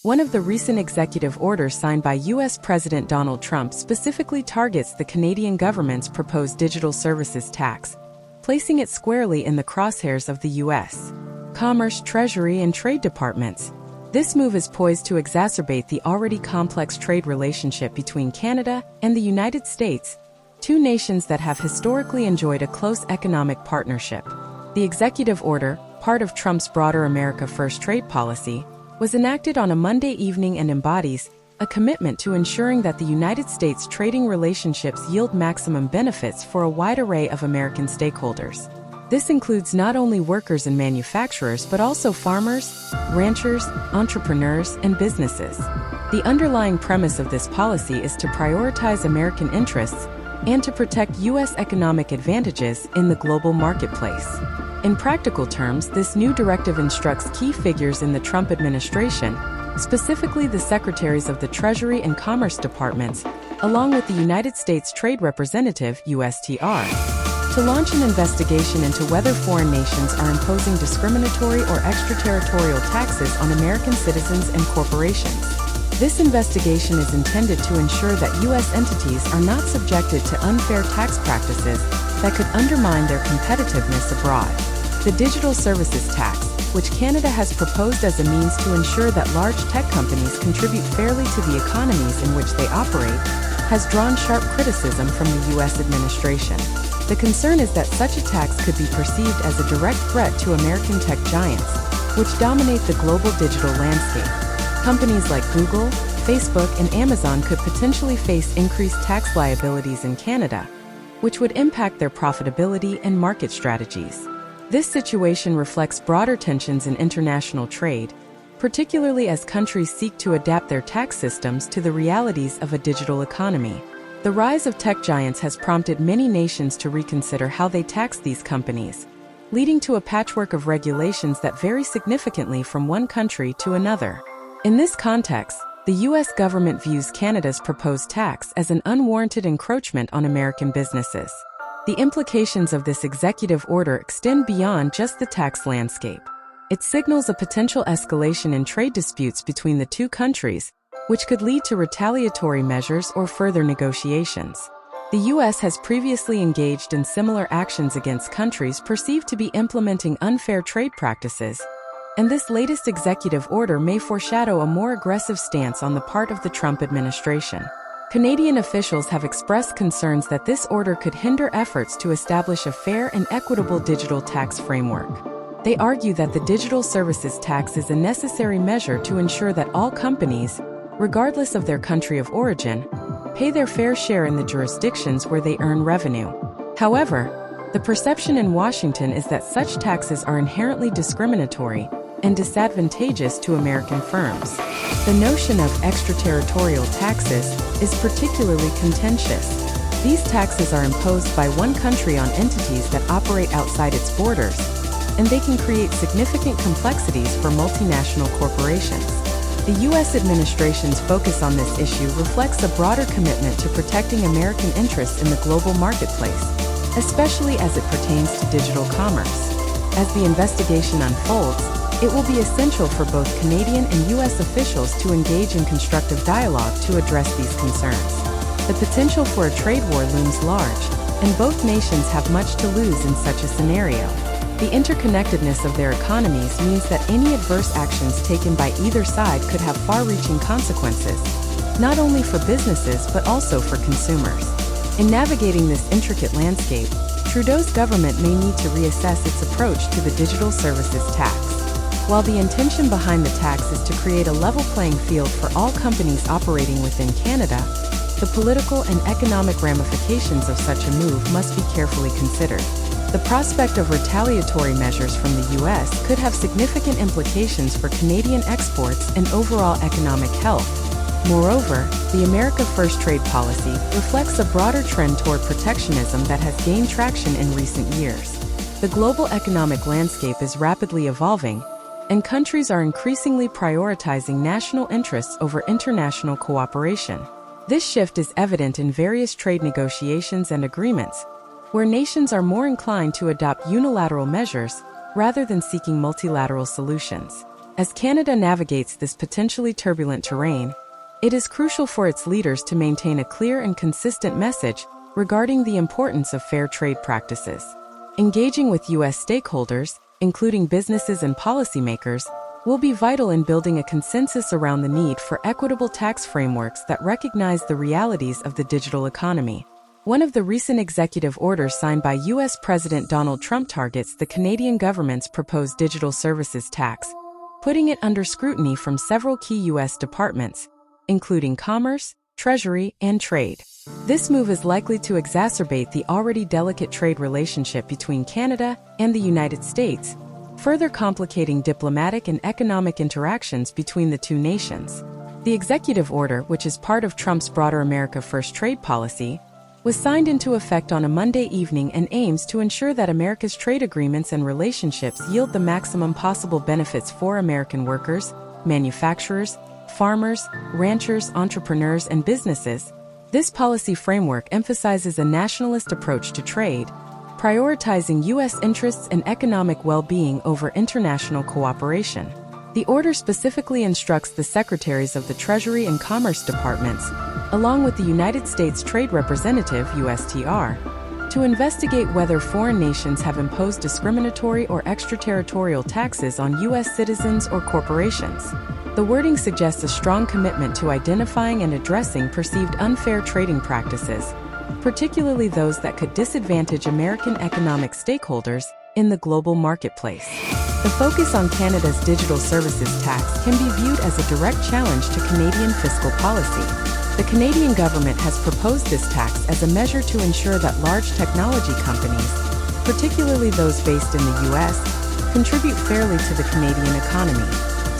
One of the recent executive orders signed by U.S. President Donald Trump specifically targets the Canadian government's proposed digital services tax, placing it squarely in the crosshairs of the U.S. Commerce, Treasury, and Trade Departments. This move is poised to exacerbate the already complex trade relationship between Canada and the United States, two nations that have historically enjoyed a close economic partnership. The executive order, part of Trump's broader America First trade policy, was enacted on a Monday evening and embodies a commitment to ensuring that the United States trading relationships yield maximum benefits for a wide array of American stakeholders. This includes not only workers and manufacturers but also farmers, ranchers, entrepreneurs, and businesses. The underlying premise of this policy is to prioritize American interests and to protect U.S. economic advantages in the global marketplace. In practical terms, this new directive instructs key figures in the Trump administration, specifically the secretaries of the Treasury and Commerce departments, along with the United States Trade Representative, USTR, to launch an investigation into whether foreign nations are imposing discriminatory or extraterritorial taxes on American citizens and corporations. This investigation is intended to ensure that U.S. entities are not subjected to unfair tax practices that could undermine their competitiveness abroad. The digital services tax, which Canada has proposed as a means to ensure that large tech companies contribute fairly to the economies in which they operate, has drawn sharp criticism from the U.S. administration. The concern is that such a tax could be perceived as a direct threat to American tech giants, which dominate the global digital landscape. Companies like Google, Facebook, and Amazon could potentially face increased tax liabilities in Canada, which would impact their profitability and market strategies. This situation reflects broader tensions in international trade, particularly as countries seek to adapt their tax systems to the realities of a digital economy. The rise of tech giants has prompted many nations to reconsider how they tax these companies, leading to a patchwork of regulations that vary significantly from one country to another. In this context, the U.S. government views Canada's proposed tax as an unwarranted encroachment on American businesses. The implications of this executive order extend beyond just the tax landscape. It signals a potential escalation in trade disputes between the two countries, which could lead to retaliatory measures or further negotiations. The U.S. has previously engaged in similar actions against countries perceived to be implementing unfair trade practices, and this latest executive order may foreshadow a more aggressive stance on the part of the Trump administration. Canadian officials have expressed concerns that this order could hinder efforts to establish a fair and equitable digital tax framework. They argue that the digital services tax is a necessary measure to ensure that all companies, regardless of their country of origin, pay their fair share in the jurisdictions where they earn revenue. However, the perception in Washington is that such taxes are inherently discriminatory and disadvantageous to American firms. The notion of extraterritorial taxes is particularly contentious. These taxes are imposed by one country on entities that operate outside its borders, and they can create significant complexities for multinational corporations. The U.S. administration's focus on this issue reflects a broader commitment to protecting American interests in the global marketplace, especially as it pertains to digital commerce. As the investigation unfolds, it will be essential for both Canadian and U.S. officials to engage in constructive dialogue to address these concerns. The potential for a trade war looms large, and both nations have much to lose in such a scenario. The interconnectedness of their economies means that any adverse actions taken by either side could have far-reaching consequences, not only for businesses but also for consumers. In navigating this intricate landscape, Trudeau's government may need to reassess its approach to the digital services tax. While the intention behind the tax is to create a level playing field for all companies operating within Canada, the political and economic ramifications of such a move must be carefully considered. The prospect of retaliatory measures from the U.S. could have significant implications for Canadian exports and overall economic health. Moreover, the America First trade policy reflects a broader trend toward protectionism that has gained traction in recent years. The global economic landscape is rapidly evolving, and countries are increasingly prioritizing national interests over international cooperation. This shift is evident in various trade negotiations and agreements, where nations are more inclined to adopt unilateral measures rather than seeking multilateral solutions. As Canada navigates this potentially turbulent terrain, it is crucial for its leaders to maintain a clear and consistent message regarding the importance of fair trade practices. Engaging with U.S. stakeholders, including businesses and policymakers, will be vital in building a consensus around the need for equitable tax frameworks that recognize the realities of the digital economy. One of the recent executive orders signed by U.S. President Donald Trump targets the Canadian government's proposed digital services tax, putting it under scrutiny from several key U.S. departments, including Commerce, Treasury, and Trade. This move is likely to exacerbate the already delicate trade relationship between Canada and the United States, further complicating diplomatic and economic interactions between the two nations. The executive order, which is part of Trump's broader America First trade policy, was signed into effect on a Monday evening and aims to ensure that America's trade agreements and relationships yield the maximum possible benefits for American workers, manufacturers, farmers, ranchers, entrepreneurs, and businesses. This policy framework emphasizes a nationalist approach to trade, prioritizing U.S. interests and economic well-being over international cooperation. The order specifically instructs the secretaries of the Treasury and Commerce departments, along with the United States Trade Representative (USTR), to investigate whether foreign nations have imposed discriminatory or extraterritorial taxes on U.S. citizens or corporations. The wording suggests a strong commitment to identifying and addressing perceived unfair trading practices, particularly those that could disadvantage American economic stakeholders in the global marketplace. The focus on Canada's digital services tax can be viewed as a direct challenge to Canadian fiscal policy. The Canadian government has proposed this tax as a measure to ensure that large technology companies, particularly those based in the U.S., contribute fairly to the Canadian economy.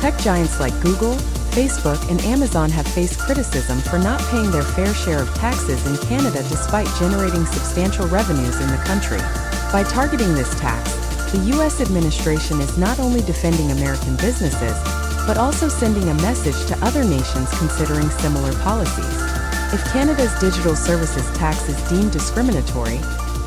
Tech giants like Google, Facebook, and Amazon have faced criticism for not paying their fair share of taxes in Canada despite generating substantial revenues in the country. By targeting this tax, the U.S. administration is not only defending American businesses, but also sending a message to other nations considering similar policies. If Canada's digital services tax is deemed discriminatory,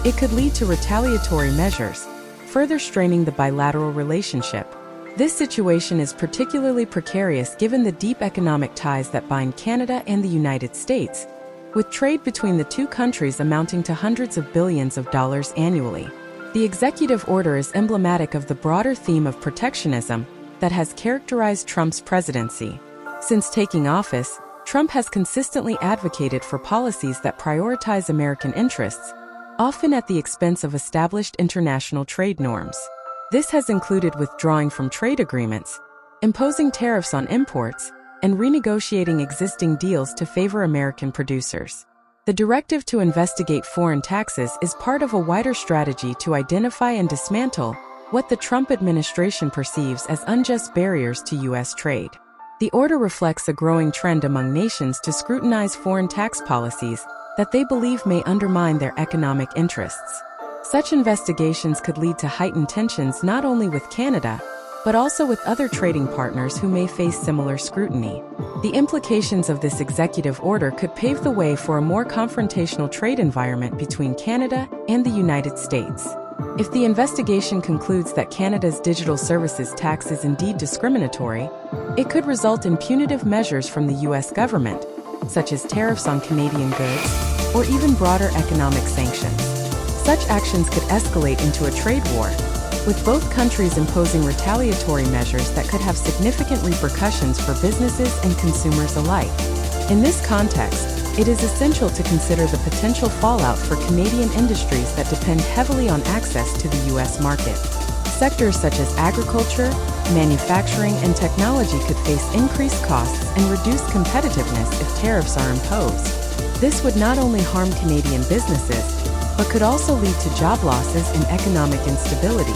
it could lead to retaliatory measures, further straining the bilateral relationship. This situation is particularly precarious given the deep economic ties that bind Canada and the United States, with trade between the two countries amounting to hundreds of billions of dollars annually. The executive order is emblematic of the broader theme of protectionism that has characterized Trump's presidency. Since taking office, Trump has consistently advocated for policies that prioritize American interests, often at the expense of established international trade norms. This has included withdrawing from trade agreements, imposing tariffs on imports, and renegotiating existing deals to favor American producers. The directive to investigate foreign taxes is part of a wider strategy to identify and dismantle what the Trump administration perceives as unjust barriers to U.S. trade. The order reflects a growing trend among nations to scrutinize foreign tax policies that they believe may undermine their economic interests. Such investigations could lead to heightened tensions not only with Canada, but also with other trading partners who may face similar scrutiny. The implications of this executive order could pave the way for a more confrontational trade environment between Canada and the United States. If the investigation concludes that Canada's digital services tax is indeed discriminatory, it could result in punitive measures from the U.S. government, such as tariffs on Canadian goods, or even broader economic sanctions. Such actions could escalate into a trade war, with both countries imposing retaliatory measures that could have significant repercussions for businesses and consumers alike. In this context, it is essential to consider the potential fallout for Canadian industries that depend heavily on access to the U.S. market. Sectors such as agriculture, manufacturing, and technology could face increased costs and reduced competitiveness if tariffs are imposed. This would not only harm Canadian businesses, but could also lead to job losses and economic instability.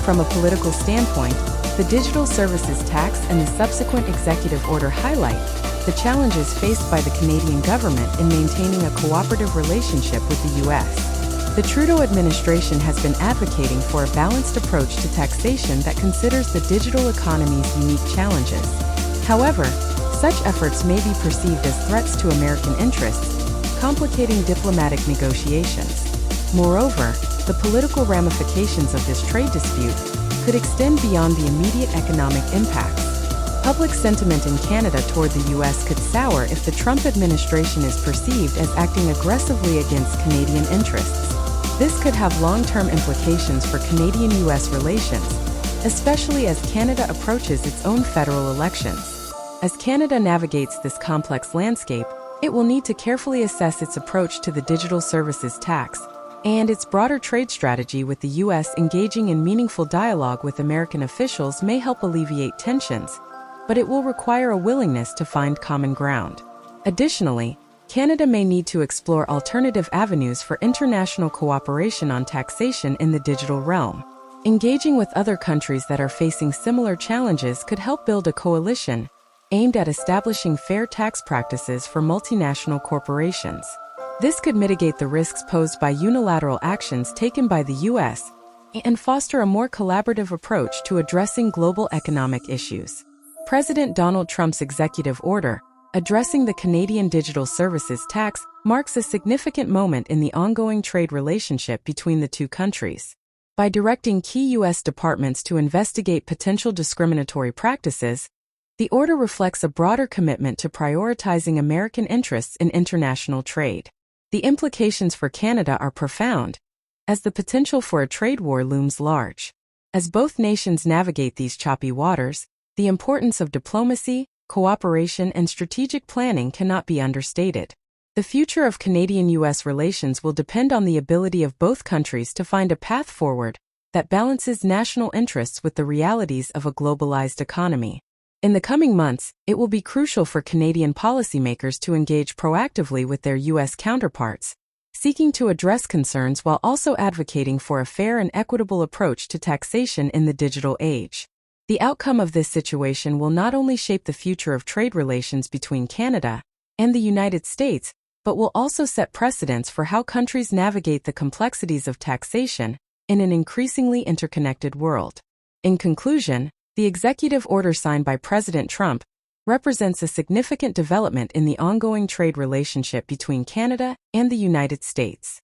From a political standpoint, the digital services tax and the subsequent executive order highlight the challenges faced by the Canadian government in maintaining a cooperative relationship with the U.S. The Trudeau administration has been advocating for a balanced approach to taxation that considers the digital economy's unique challenges. However, such efforts may be perceived as threats to American interests, complicating diplomatic negotiations. Moreover, the political ramifications of this trade dispute could extend beyond the immediate economic impacts. Public sentiment in Canada toward the U.S. could sour if the Trump administration is perceived as acting aggressively against Canadian interests. This could have long-term implications for Canadian-U.S. relations, especially as Canada approaches its own federal elections. As Canada navigates this complex landscape, it will need to carefully assess its approach to the digital services tax and its broader trade strategy with the U.S. Engaging in meaningful dialogue with American officials may help alleviate tensions, but it will require a willingness to find common ground. Additionally, Canada may need to explore alternative avenues for international cooperation on taxation in the digital realm. Engaging with other countries that are facing similar challenges could help build a coalition aimed at establishing fair tax practices for multinational corporations. This could mitigate the risks posed by unilateral actions taken by the U.S. and foster a more collaborative approach to addressing global economic issues. President Donald Trump's executive order, addressing the Canadian digital services tax, marks a significant moment in the ongoing trade relationship between the two countries. By directing key U.S. departments to investigate potential discriminatory practices, the order reflects a broader commitment to prioritizing American interests in international trade. The implications for Canada are profound, as the potential for a trade war looms large. As both nations navigate these choppy waters, the importance of diplomacy, cooperation, and strategic planning cannot be understated. The future of Canadian-U.S. relations will depend on the ability of both countries to find a path forward that balances national interests with the realities of a globalized economy. In the coming months, it will be crucial for Canadian policymakers to engage proactively with their U.S. counterparts, seeking to address concerns while also advocating for a fair and equitable approach to taxation in the digital age. The outcome of this situation will not only shape the future of trade relations between Canada and the United States, but will also set precedents for how countries navigate the complexities of taxation in an increasingly interconnected world. In conclusion, the executive order signed by President Trump represents a significant development in the ongoing trade relationship between Canada and the United States.